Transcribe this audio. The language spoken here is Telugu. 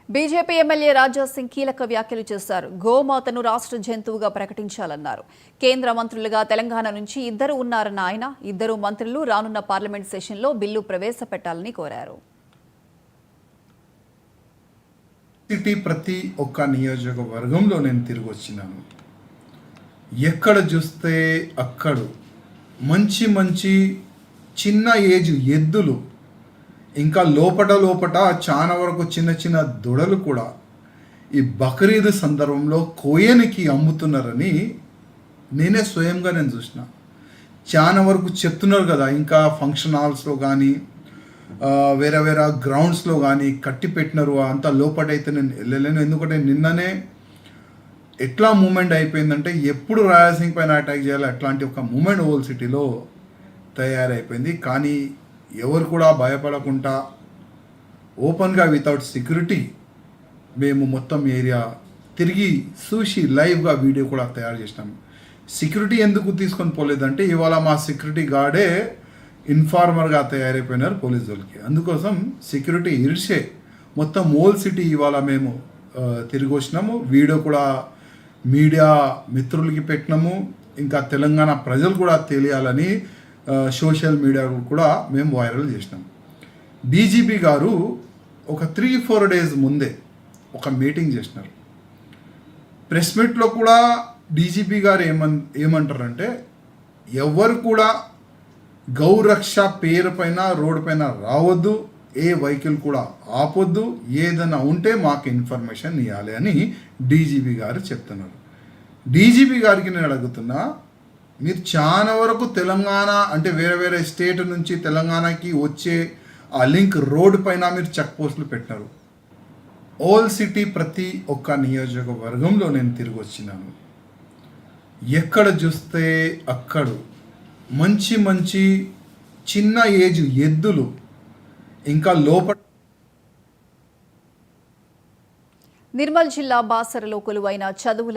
బీజేపీ ఎమ్మెల్యే రాజా సింగ్ కీలక వ్యాఖ్యలు చేశారు. గోమాతను రాష్ట్ర జంతువుగా ప్రకటించాలన్నారు. కేంద్ర మంత్రులుగా తెలంగాణ నుంచి ఇద్దరు ఉన్నారన్న ఆయన, ఇద్దరు మంత్రులు రానున్న పార్లమెంట్ సెషన్లో బిల్లు ప్రవేశపెట్టాలని కోరారు. ప్రతి ఒక్క నియోజకవర్గంలో నేను తిరిగి వచ్చినాను. ఎక్కడ చూస్తే అక్కడ మంచి మంచి చిన్న ఏజ్ ఎద్దులు, ఇంకా లోపట చాలా వరకు చిన్న చిన్న దొడలు కూడా ఈ బక్రీద్ సందర్భంలో కోయనికి అమ్ముతున్నారని నేనే స్వయంగా నేను చూసిన. చాలా వరకు చెప్తున్నారు కదా, ఇంకా ఫంక్షన్ హాల్స్లో కానీ వేరే వేరే గ్రౌండ్స్లో కానీ కట్టి పెట్టినారు. అంత లోపటైతే నేను వెళ్ళలేను. ఎందుకంటే నిన్ననే ఎట్లా మూమెంట్ అయిపోయిందంటే, ఎప్పుడు రాయసింగ్ పైన అటాక్ చేయాలి అట్లాంటి ఒక మూమెంట్ ఓల్డ్ సిటీలో తయారైపోయింది. కానీ ఎవరు కూడా భయపడకుండా ఓపెన్గా వితౌట్ సెక్యూరిటీ మేము మొత్తం ఏరియా తిరిగి చూసి లైవ్గా వీడియో కూడా తయారు చేసినాం. సెక్యూరిటీ ఎందుకు తీసుకొని పోలేదంటే, ఇవాళ మా సెక్యూరిటీ గార్డే ఇన్ఫార్మర్గా తయారైపోయినారు పోలీసు వాళ్ళకి. అందుకోసం సెక్యూరిటీ ఇరిసే మొత్తం ఓల్డ్ సిటీ ఇవాళ మేము తిరిగి వచ్చినాము. వీడియో కూడా మీడియా మిత్రులకి పెట్టినాము. ఇంకా తెలంగాణ ప్రజలు కూడా తెలియాలని సోషల్ మీడియా కూడా మేము వైరల్ చేసినాం. డీజీపీ గారు ఒక 3-4 డేస్ ముందే ఒక మీటింగ్ చేసినారు. ప్రెస్ మీట్లో కూడా డీజీపీ గారు ఏమంటారంటే, ఎవరు కూడా గౌరక్ష పేరు పైన రోడ్డు పైన రావద్దు, ఏ వెహికల్ కూడా ఆపొద్దు, ఏదైనా ఉంటే మాకు ఇన్ఫర్మేషన్ ఇవ్వాలి అని డీజీపీ గారు చెప్తున్నారు. డీజీపీ గారికి నేను అడుగుతున్నా, మీరు చాలా వరకు తెలంగాణ అంటే వేరే వేరే స్టేట్ నుంచి తెలంగాణకి వచ్చే ఆ లింక్ రోడ్డు పైన మీరు చెక్ పోస్టులు పెట్టినారు. ఓల్డ్ సిటీ ప్రతి ఒక్క నియోజకవర్గంలో నేను తిరిగి వచ్చినాను. ఎక్కడ చూస్తే అక్కడ మంచి మంచి చిన్న ఏజ్ ఎద్దులు, ఇంకా లోపల. నిర్మల్ జిల్లా బాసరలో కొలువైన చదువుల